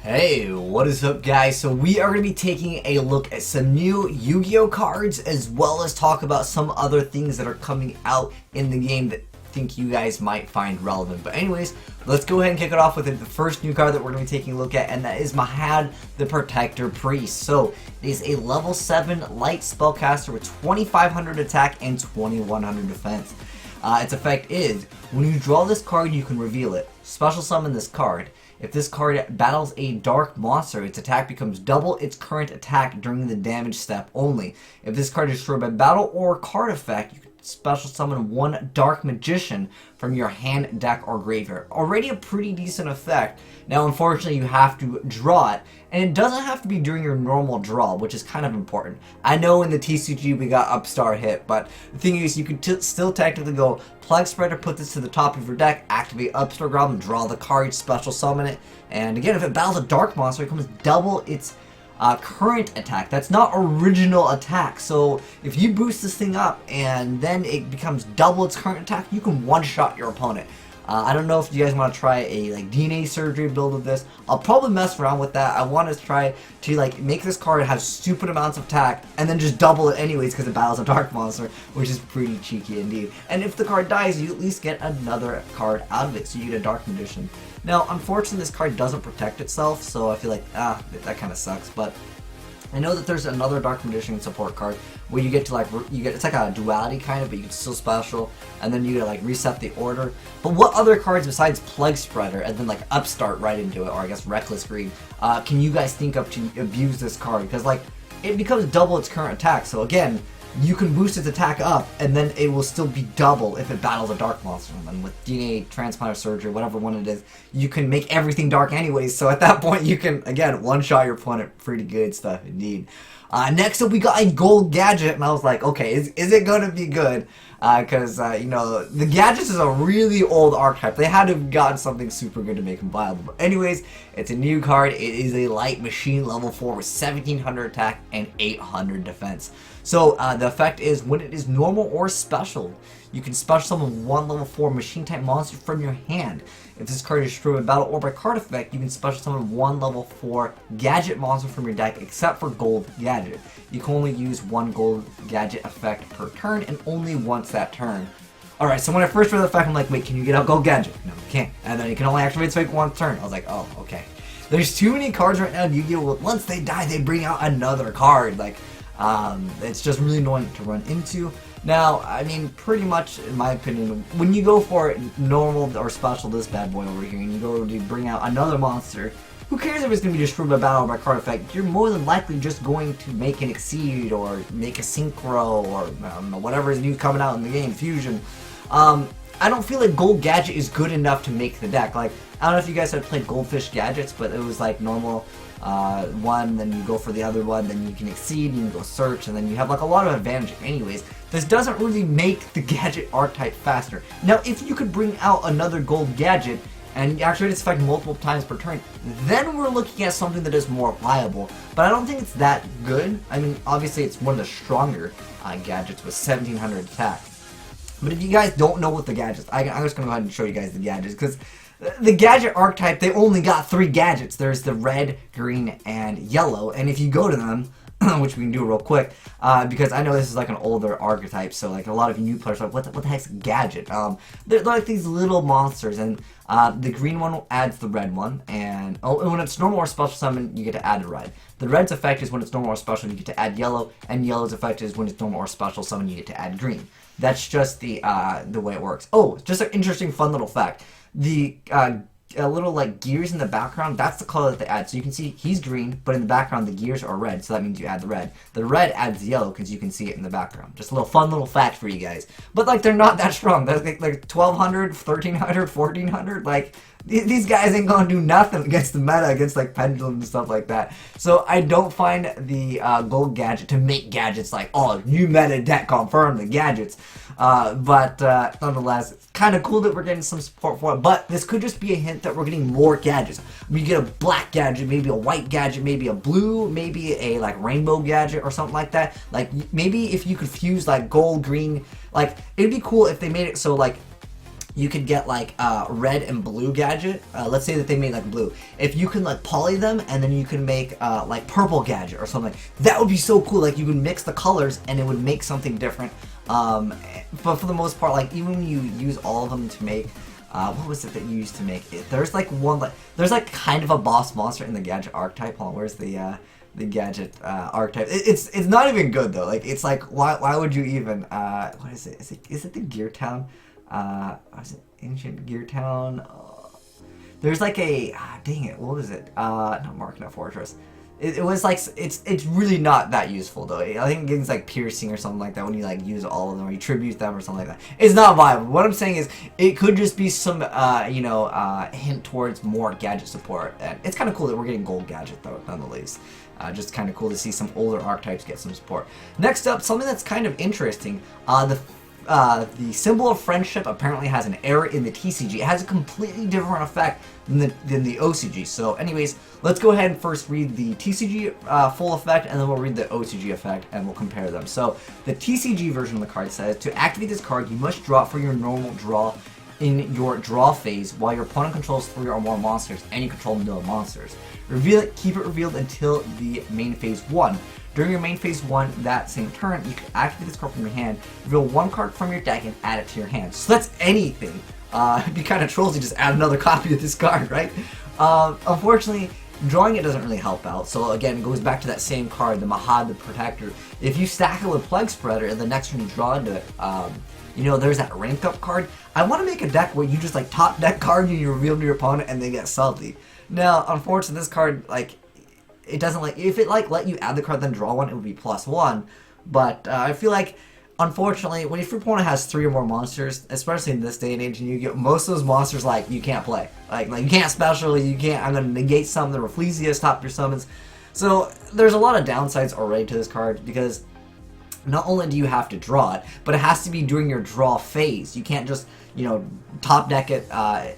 Hey, what is up guys? So we are going to be taking a look at some new Yu-Gi-Oh cards as well as talk about some other things that are coming out in the game that I think you guys might find relevant. But anyways, let's go ahead and kick it off with the first new card that we're going to be taking a look at, and that is Mahad the Protector Priest. So it is a level 7 light spellcaster with 2500 attack and 2100 defense. Its effect is, when you draw this card you can reveal it. Special summon this card. If this card battles a dark monster, its attack becomes double its current attack during the damage step only. If this card is destroyed by battle or card effect, you can special summon one Dark Magician from your hand, deck, or graveyard. Already a pretty decent effect. Now unfortunately you have to draw it, and it doesn't have to be during your normal draw, which is kind of important. I know in the TCG we got Upstart hit, but the thing is you could still technically go Plug Spreader, put this to the top of your deck, activate Upstart Goblin, draw the card, special summon it, and again if it battles a dark monster it becomes double its current attack. That's not original attack. So if you boost this thing up and then it becomes double its current attack, you can one-shot your opponent. I don't know if you guys want to try a DNA surgery build of this. I'll probably mess around with that. I want to try to make this card have stupid amounts of attack and then just double it anyways because it battles a dark monster, which is pretty cheeky indeed. And if the card dies, you at least get another card out of it, so you get a Dark Magician. Now, unfortunately, this card doesn't protect itself, so I feel like, that kind of sucks, but I know that there's another Dark Magician support card where you get to it's like a duality kind of, but you can still special, and then you get reset the order. But what other cards besides Plague Spreader and then Upstart right into it, or I guess Reckless Greed, can you guys think of to abuse this card? Because it becomes double its current attack, so again, you can boost its attack up, and then it will still be double if it battles a dark monster. And with DNA, Transplanter Surgery, whatever one it is, you can make everything dark anyways, so at that point you can, again, one-shot your opponent. Pretty good stuff indeed. Next up we got a gold gadget, and I was like, okay, is it going to be good? Because, the Gadgets is a really old archetype. They had to have gotten something super good to make them viable. But anyways, it's a new card. It is a light machine level 4 with 1700 attack and 800 defense. So the effect is, when it is normal or special, you can special summon one level 4 machine type monster from your hand. If this card is destroyed by battle or by card effect, you can special summon one level 4 gadget monster from your deck, except for gold gadget. You can only use one gold gadget effect per turn, and only once that turn. Alright, so when I first read the effect, I'm like, wait, can you get out gold gadget? No, you can't. And then you can only activate this effect once turn. I was like, oh, okay. There's too many cards right now in Yu-Gi-Oh! Once they die, they bring out another card. It's just really annoying to run into. Now, I mean, pretty much, in my opinion, when you go for normal or special this bad boy over here, and you go to bring out another monster, who cares if it's going to be destroyed by battle or by card effect? You're more than likely just going to make an Exceed, or make a Synchro, or I don't know, whatever is new coming out in the game, Fusion. I don't feel like Gold Gadget is good enough to make the deck. I don't know if you guys have played Goldfish Gadgets, but it was normal one, then you go for the other one, then you can Exceed, and you can go Search, and then you have a lot of advantage anyways. This doesn't really make the Gadget archetype faster. Now, if you could bring out another Gold Gadget and activate its effect multiple times per turn, then we're looking at something that is more viable. But I don't think it's that good. I mean, obviously it's one of the stronger gadgets with 1700 attack. But if you guys don't know what the gadgets, I'm just going to go ahead and show you guys the gadgets, because the gadget archetype, they only got 3 gadgets. There's the red, green, and yellow, and if you go to them, which we can do real quick, because I know this is an older archetype, so a lot of you new players are like, what the heck's Gadget? They're like these little monsters, and the green one adds the red one, and when it's normal or special summon, you get to add the red. The red's effect is when it's normal or special, you get to add yellow, and yellow's effect is when it's normal or special summon, you get to add green. That's just the way it works. Oh, just an interesting fun little fact. The little gears in the background, that's the color that they add. So you can see he's green, but in the background the gears are red, so that means you add the red. The red adds yellow because you can see it in the background. Just a little fun little fact for you guys. But they're not that strong. They're 1200, 1300, 1400. These guys ain't gonna do nothing against the meta, against Pendulum and stuff like that. So I don't find the gold gadget to make gadgets oh, new meta deck confirmed the gadgets. But nonetheless, it's kind of cool that we're getting some support for it. But this could just be a hint that we're getting more gadgets. We get a black gadget, maybe a white gadget, maybe a blue, maybe a rainbow gadget or something like that. Maybe if you could fuse gold, green, it'd be cool if they made it so you could get like red and blue Gadget. Let's say that they made like blue. If you can like poly them and then you can make like purple Gadget or something, that would be so cool. Like you would mix the colors and it would make something different. But for the most part, like even when you use all of them to make, what was it that you used to make it? There's like one, like there's like kind of a boss monster in the Gadget archetype. Hold on, where's the Gadget archetype? It's not even good though. Like it's like why would you even what is it? Is it the Gear Town? Was it Ancient Gear Town? There's like a dang it, what was it? Not Market Fortress. It was like it's really not that useful though. I think it's like piercing or something like that when you like use all of them or you tribute them or something like that. It's not viable. What I'm saying is it could just be some hint towards more Gadget support, and it's kind of cool that we're getting gold Gadget though nonetheless. Just kind of cool to see some older archetypes get some support. Next up, something that's kind of interesting. The symbol of friendship apparently has an error in the TCG. It has a completely different effect than the OCG. So anyways, let's go ahead and first read the TCG full effect, and then we'll read the OCG effect, and we'll compare them. So the TCG version of the card says, to activate this card, you must draw for your normal draw in your draw phase while your opponent controls 3 or more monsters and you control no monsters. Reveal it, keep it revealed until the main phase 1. During your main phase 1, that same turn, you can activate this card from your hand, reveal 1 card from your deck, and add it to your hand. So that's anything. It'd be kind of trolls to just add another copy of this card, right? Unfortunately, drawing it doesn't really help out. So again, it goes back to that same card, the Mahad, the Protector. If you stack it with Plague Spreader, and the next turn you draw into it, there's that rank up card. I want to make a deck where you just like top deck card and you reveal to your opponent and they get salty. Now, unfortunately, this card, like, it doesn't like, if it like let you add the card then draw one, it would be +1. But I feel like, unfortunately, when your opponent has 3 or more monsters, especially in this day and age, and you get most of those monsters like you can't play, like you can't special, you can't. I'm gonna negate some. The Rafflesia, stop your summons. So there's a lot of downsides already to this card because not only do you have to draw it, but it has to be during your draw phase. You can't just, top deck it by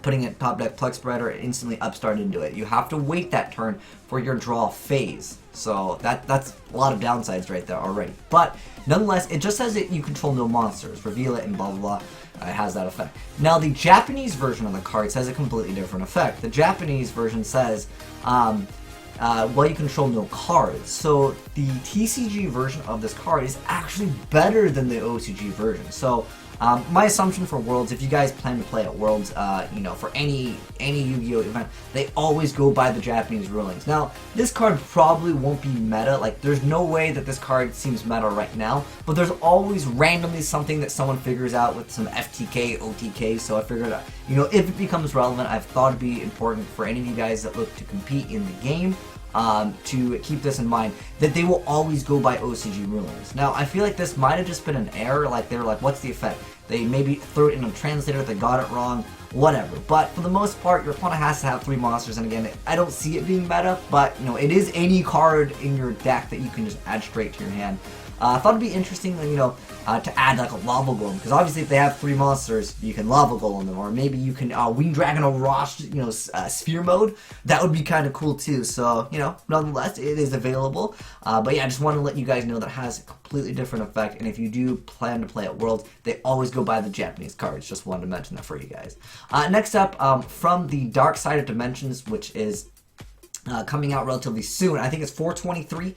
putting it top deck Plug Spreader and instantly upstart into it. You have to wait that turn for your draw phase. So that's a lot of downsides right there already. But nonetheless, it just says that you control no monsters, reveal it, and blah blah blah. It has that effect. Now the Japanese version of the card says a completely different effect. The Japanese version says, well, you control no cards. So the TCG version of this card is actually better than the OCG version. So my assumption for Worlds, if you guys plan to play at Worlds, for any Yu-Gi-Oh event, they always go by the Japanese rulings. Now, this card probably won't be meta. Like, there's no way that this card seems meta right now, but there's always randomly something that someone figures out with some FTK, OTK, so I figured out, if it becomes relevant, I've thought it'd be important for any of you guys that look to compete in the game, to keep this in mind, that they will always go by OCG rulings. Now, I feel like this might have just been an error, like they were like, what's the effect? They maybe threw it in a translator, they got it wrong, whatever. But for the most part, your opponent has to have 3 monsters, and again, I don't see it being meta, but, it is any card in your deck that you can just add straight to your hand. I thought it'd be interesting, to add like a Lava Golem, because obviously if they have 3 monsters, you can Lava Golem them, or maybe you can Wing Dragon or Rosh, Sphere mode. That would be kind of cool too. So, nonetheless, it is available. But yeah, I just want to let you guys know that it has a completely different effect, and if you do plan to play at Worlds, they always go by the Japanese cards. Just wanted to mention that for you guys. Next up, from the Dark Side of Dimensions, which is coming out relatively soon. I think it's 4/23,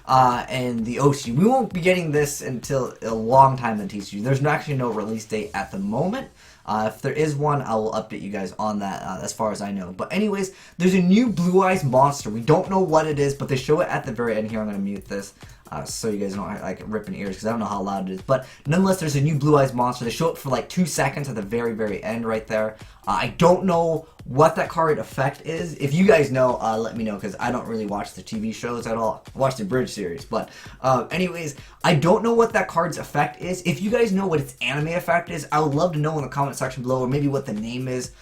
and the OCG. We won't be getting this until a long time in TCG. There's actually no release date at the moment. If there is one, I will update you guys on that as far as I know. But anyways, there's a new Blue Eyes monster. We don't know what it is, but they show it at the very end here. I'm going to mute this so you guys don't like ripping ears because I don't know how loud it is. But nonetheless, there's a new Blue Eyes monster. They show it for like 2 seconds at the very, very end right there. I don't know what that card effect is. If you guys know, let me know, because I don't really watch the TV shows at all. I watch the Bridge series, but anyways, I don't know what that card's effect is. If you guys know what its anime effect is, I would love to know in the comment section below, or maybe what the name is,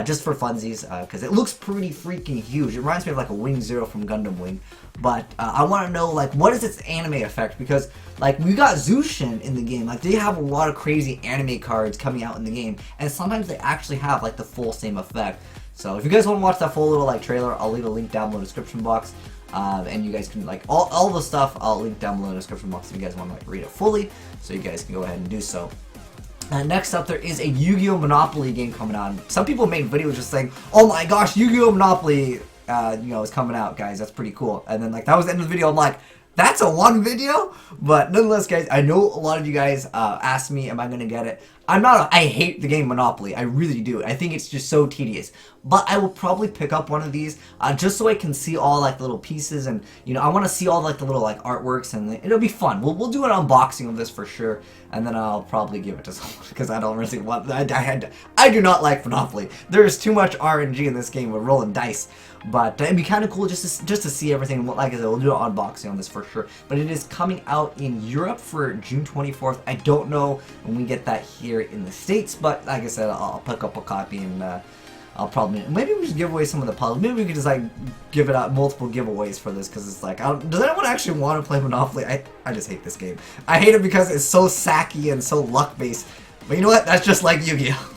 just for funsies, because it looks pretty freaking huge. It reminds me of like a Wing Zero from Gundam Wing, but I want to know like what is its anime effect, because like we got Zushin in the game, like they have a lot of crazy anime cards coming out in the game, and sometimes they actually have like the full same effect. So if you guys want to watch that full little like trailer, I'll leave a link down below in the description box, and you guys can like all the stuff I'll link down below in the description box if you guys want to like read it fully, so you guys can go ahead and do so. Next up, there is a Yu-Gi-Oh! Monopoly game coming out. Some people made videos just saying, "Oh my gosh, Yu-Gi-Oh! Monopoly, is coming out, guys. That's pretty cool." And then like that was the end of the video. I'm like, that's a one video, but nonetheless, guys, I know a lot of you guys asked me, am I gonna get it? I hate the game Monopoly. I really do. I think it's just so tedious. But I will probably pick up one of these just so I can see all like the little pieces, and I want to see all like the little like artworks, and it'll be fun. We'll do an unboxing of this for sure, and then I'll probably give it to someone because I don't really want. I do not like Monopoly. There is too much RNG in this game with rolling dice. But it'd be kind of cool just to see everything. Like I said, we'll do an unboxing on this for sure. But it is coming out in Europe for June 24th. I don't know when we get that here in the States, but like I said, I'll pick up a copy, and I'll probably, maybe we should give away some of the puzzles. Maybe we could just like give it out multiple giveaways for this, because it's like, does anyone actually want to play Monopoly? I just hate this game. I hate it because it's so sacky and so luck based. But you know what? That's just like Yu-Gi-Oh!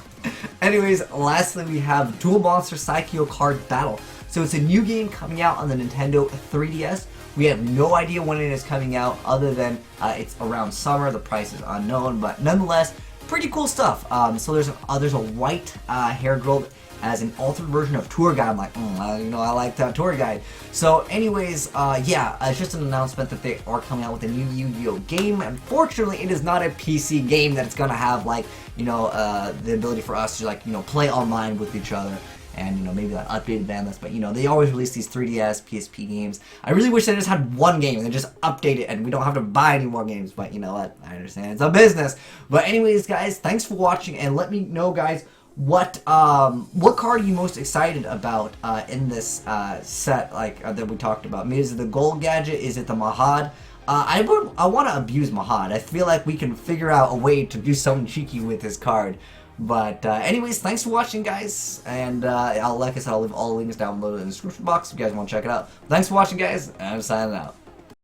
Anyways, lastly we have Duel Monster Psycho Card Battle. So it's a new game coming out on the Nintendo 3DS. We have no idea when it is coming out, other than it's around summer. The price is unknown, but nonetheless, pretty cool stuff. So there's a white hair girl as an altered version of Tour Guide. I'm like, I like that Tour Guide. So anyways, yeah, it's just an announcement that they are coming out with a new Yu-Gi-Oh! Game. Unfortunately, it is not a PC game that it's gonna have like, the ability for us to like, play online with each other. And maybe like updated ban list, but they always release these 3DS, PSP games. I really wish they just had one game and they just update it and we don't have to buy any more games. But you know what? I understand, it's a business. But anyways, guys, thanks for watching, and let me know, guys, what card are you most excited about in this set that we talked about? Maybe is it the gold gadget? Is it the Mahad? I want to abuse Mahad. I feel like we can figure out a way to do something cheeky with his card. But anyways, thanks for watching, guys, and like I said, I'll leave all the links down below in the description box if you guys want to check it out. Thanks for watching, guys, and I'm signing out.